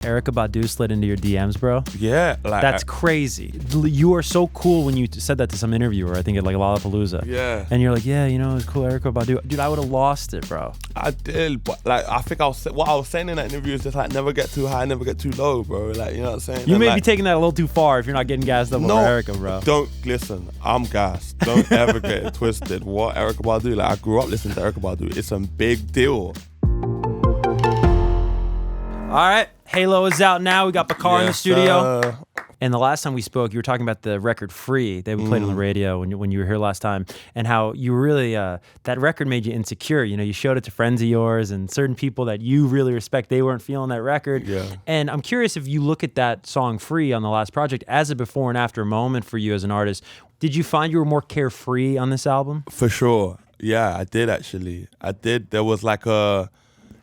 Erykah Badu slid into your DMs, bro? Yeah, like that's crazy. You are so cool when you said that to some interviewer, I think at like Lollapalooza. Yeah. And you're like, yeah, you know, it's cool, Erykah Badu. Dude, I would have lost it, bro. I did, but like I think what I was saying in that interview is just like never get too high, never get too low, bro. Like, you know what I'm saying? You and may like, be taking that a little too far if you're not getting gassed up over Erykah, bro. Don't listen. I'm gassed. Don't ever get it twisted. What Erykah Badu? Like, I grew up listening to Erykah Badu. It's a big deal. All right, Halo is out now. We got Bakar in the studio. Sir. And the last time we spoke, you were talking about the record Free that we played on the radio when you were here last time, and how you really, that record made you insecure. You know, you showed it to friends of yours and certain people that you really respect. They weren't feeling that record. Yeah. And I'm curious if you look at that song Free on the last project as a before and after moment for you as an artist. Did you find you were more carefree on this album? For sure. Yeah, I did actually. I did. There was like a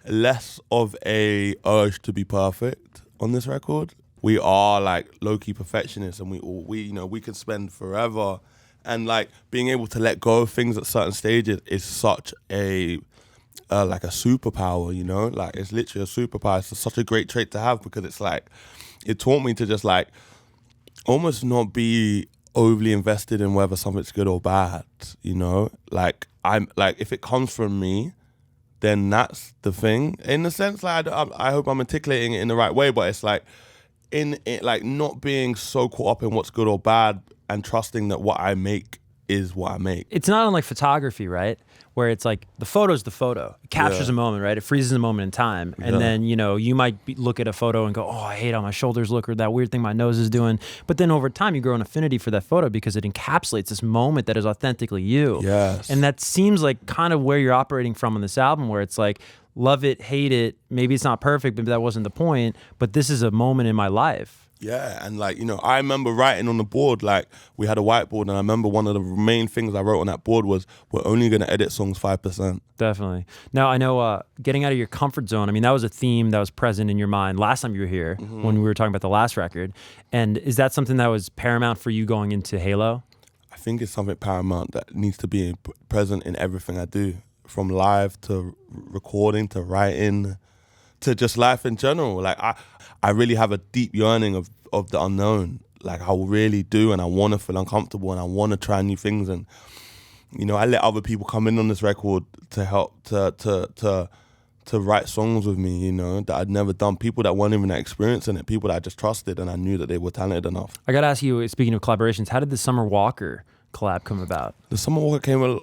less of a urge to be perfect on this record. We are like low-key perfectionists, and we you know, we can spend forever, and like being able to let go of things at certain stages is such a like a superpower, you know? Like, it's literally a superpower. It's such a great trait to have, because it's like, it taught me to just like almost not be overly invested in whether something's good or bad, you know? Like, I'm like, if it comes from me, then that's the thing. In a sense, like, I hope I'm articulating it in the right way, but it's like, in it, like, not being so caught up in what's good or bad, and trusting that what I make is what I make. It's not unlike photography, right? Where it's like the photo's the photo. It captures a moment, right? It freezes a moment in time. And then, you know, you might look at a photo and go, oh, I hate how my shoulders look, or that weird thing my nose is doing. But then over time, you grow an affinity for that photo because it encapsulates this moment that is authentically you. Yes. And that seems like kind of where you're operating from on this album, where it's like, love it, hate it. Maybe it's not perfect, but that wasn't the point. But this is a moment in my life. Yeah, and like, you know, I remember writing on the board, like, we had a whiteboard, and I remember one of the main things I wrote on that board was, we're only going to edit songs 5%. Definitely. Now, I know getting out of your comfort zone, I mean, that was a theme that was present in your mind last time you were here, when we were talking about the last record. And is that something that was paramount for you going into Halo? I think it's something paramount that needs to be present in everything I do, from live to recording to writing to just life in general. Like, I really have a deep yearning of the unknown. Like, I really do, and I want to feel uncomfortable, and I want to try new things. And, you know, I let other people come in on this record to help to write songs with me, you know, that I'd never done. People that weren't even that experienced in it, people that I just trusted, and I knew that they were talented enough. I got to ask you, speaking of collaborations, how did the Summer Walker collab come about? The Summer Walker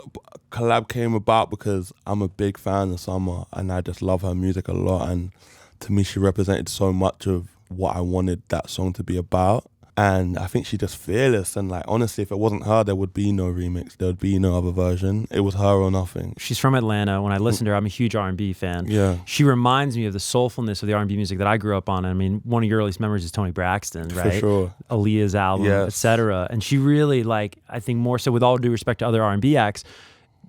collab came about because I'm a big fan of Summer, and I just love her music a lot. And to me, she represented so much of what I wanted that song to be about. And I think she's just fearless. And like, honestly, if it wasn't her, there would be no remix. There would be no other version. It was her or nothing. She's from Atlanta. When I listen to her, I'm a huge R&B fan. Yeah. She reminds me of the soulfulness of the R&B music that I grew up on. I mean, one of your earliest memories is Toni Braxton, right? For sure. Aaliyah's album, etc. And she really, like, I think more so, with all due respect to other R&B acts,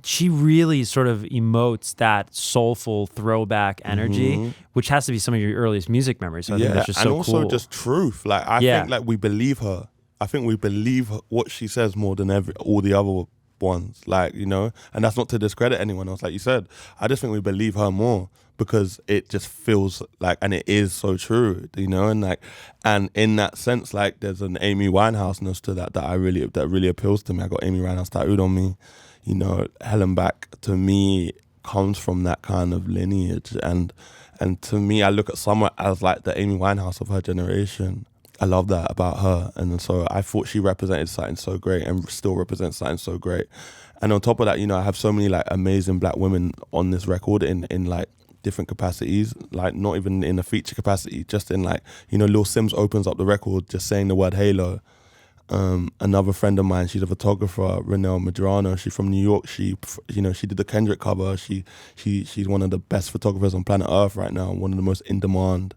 she really sort of emotes that soulful throwback energy, which has to be some of your earliest music memories. So I think that's just so cool. And also just truth. Like, I think like we believe her. I think we believe what she says more than all the other ones. Like, you know, and that's not to discredit anyone else. Like you said, I just think we believe her more because it just feels like, and it is so true, you know, and like, and in that sense, like, there's an Amy Winehouse-ness to that really appeals to me. I got Amy Winehouse tattooed on me. You know, Helen Back, to me, comes from that kind of lineage. And to me, I look at Summer as like the Amy Winehouse of her generation. I love that about her. And so I thought she represented something so great and still represents something so great. And on top of that, you know, I have so many like amazing black women on this record in like different capacities, like not even in a feature capacity, just in like, you know, Lil Sims opens up the record just saying the word Halo. Another friend of mine, she's a photographer, Renelle Medrano. She's from New York. She did the Kendrick cover. She's one of the best photographers on planet Earth right now. One of the most in demand.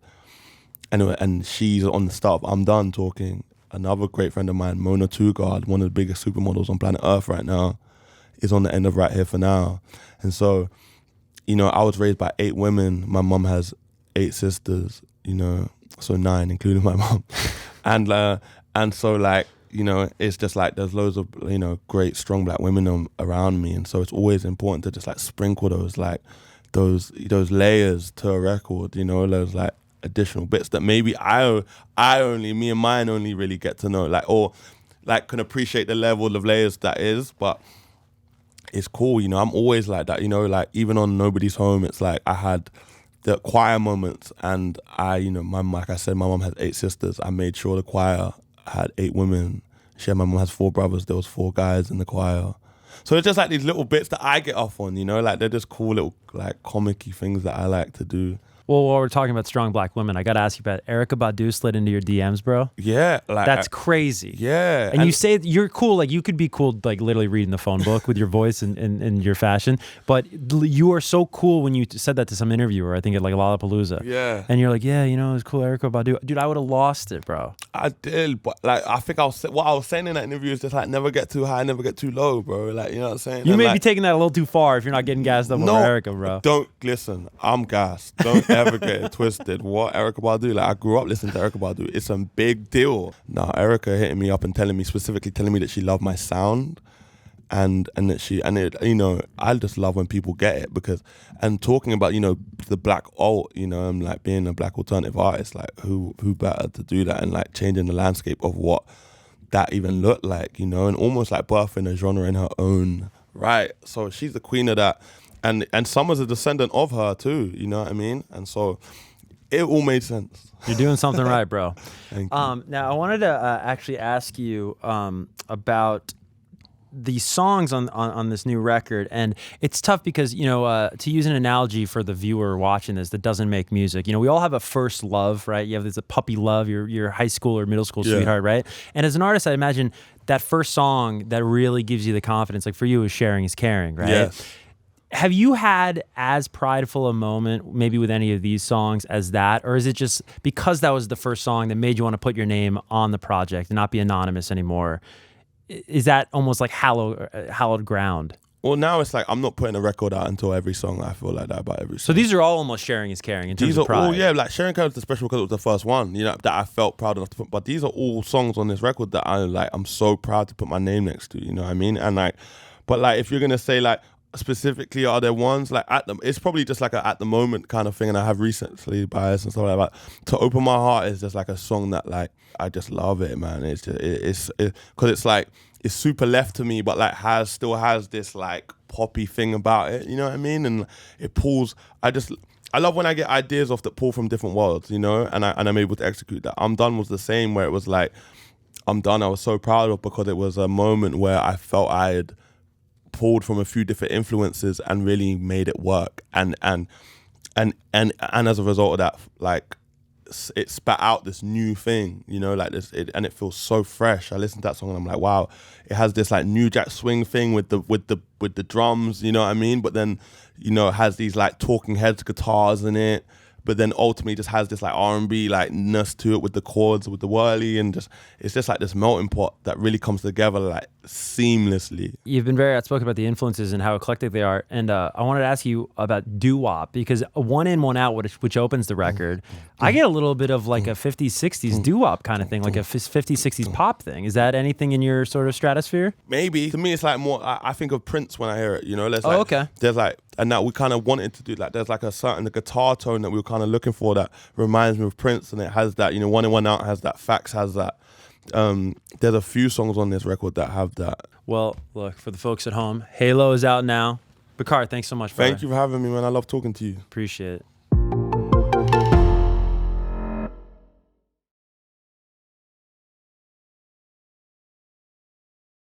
Anyway, and she's on the start of I'm Done talking. Another great friend of mine, Mona Tugard, one of the biggest supermodels on planet Earth right now, is on the end of Right Here For Now. And so, you know, I was raised by 8 women. My mum has 8 sisters. You know, so 9, including my mum. And so, like, you know, it's just like there's loads of, you know, great, strong black women around me. And so it's always important to just like sprinkle those layers to a record, you know, those like additional bits that maybe me and mine only really get to know, like, or like can appreciate the level of layers that is. But it's cool, you know. I'm always like that, you know. Like even on Nobody's Home, it's like I had the choir moments, and like I said, my mom had 8 sisters. I made sure the choir had 8 women. My mom has 4 brothers. There was 4 guys in the choir. So it's just like these little bits that I get off on, you know, like they're just cool little like comic-y things that I like to do. Well, while we're talking about strong black women, I got to ask you about Erykah Badu slid into your DMs, bro. Yeah. Like that's crazy. Yeah. And you say you're cool, like you could be cool, like literally reading the phone book with your voice and your fashion. But you are so cool when you said that to some interviewer, I think at like Lollapalooza. Yeah. And you're like, yeah, you know, it's cool, Erykah Badu. Dude, I would have lost it, bro. I did, but like I think what I was saying in that interview is just like never get too high, never get too low, bro. Like, you know what I'm saying? You and may like, be taking that a little too far if you're not getting gassed up over Erykah, bro. Don't listen. I'm gassed. Don't ever get it twisted. What Erykah Badu? Like I grew up listening to Erykah Badu. It's a big deal. Now Erykah hitting me up and telling me that she loved my sound, and you know, I just love when people get it, because and talking about, you know, the black alt, you know, and like being a black alternative artist, like who better to do that, and like changing the landscape of what that even looked like, you know, and almost like birthing a genre in her own right. So she's the queen of that, and Summer's a descendant of her too, you know what I mean? And so it all made sense. You're doing something right, bro. Thank you. Now I wanted to actually ask you about the songs on this new record, and it's tough because, you know, to use an analogy for the viewer watching this that doesn't make music, you know, we all have a first love, right? You have this a puppy love, your high school or middle school sweetheart, right? And as an artist, I imagine that first song that really gives you the confidence, like for you, is Sharing is Caring, right? Yes. Have you had as prideful a moment maybe with any of these songs as that, or is it just because that was the first song that made you want to put your name on the project and not be anonymous anymore? Is that almost like hallowed ground? Well, now it's like I'm not putting a record out until every song. I feel like that about every song. So these are all almost Sharing is Caring in terms of pride. All, yeah, like Sharing Caring is special because it was the first one, you know, that I felt proud enough to put. But these are all songs on this record that I'm so proud to put my name next to, you know what I mean? And like, but like if you're gonna say like, specifically, are there ones like it's probably just like a at the moment kind of thing, and I have recently bias and stuff like that. To Open My Heart is just like a song that like I just love it, man. It's just because it's like it's super left to me, but like still has this like poppy thing about it, you know what I mean? And it pulls. I love when I get ideas off that pull from different worlds, you know, and I'm able to execute that. I'm Done was the same, where it was like I'm Done. I was so proud of, because it was a moment where I felt I had pulled from a few different influences and really made it work, and as a result of that, like it spat out this new thing, you know, like this, and it feels so fresh. I listened to that song and I'm like, wow, it has this like new jack swing thing with the drums, you know what I mean? But then, you know, it has these like Talking Heads guitars in it, but then ultimately just has this like R&B like ness to it with the chords, with the whirly, and just it's just like this melting pot that really comes together like seamlessly. You've been very outspoken about the influences and how eclectic they are, and I wanted to ask you about doo-wop, because One In, One Out, which opens the record, I get a little bit of like a 50s, 60s doo-wop kind of thing, like a 50s, 60s pop thing. Is that anything in your sort of stratosphere? Maybe. To me, it's like more, I think of Prince when I hear it, you know? Okay. There's like, and that we kind of wanted to do, like, there's like a certain the guitar tone that we were kind of looking for that reminds me of Prince, and it has that, you know, One In, One Out has that, Facts has that. There's a few songs on this record that have that. Well, look, for the folks at home, Halo is out now. Bakar, thanks so much, brother. Thank you for having me, man. I love talking to you. Appreciate it.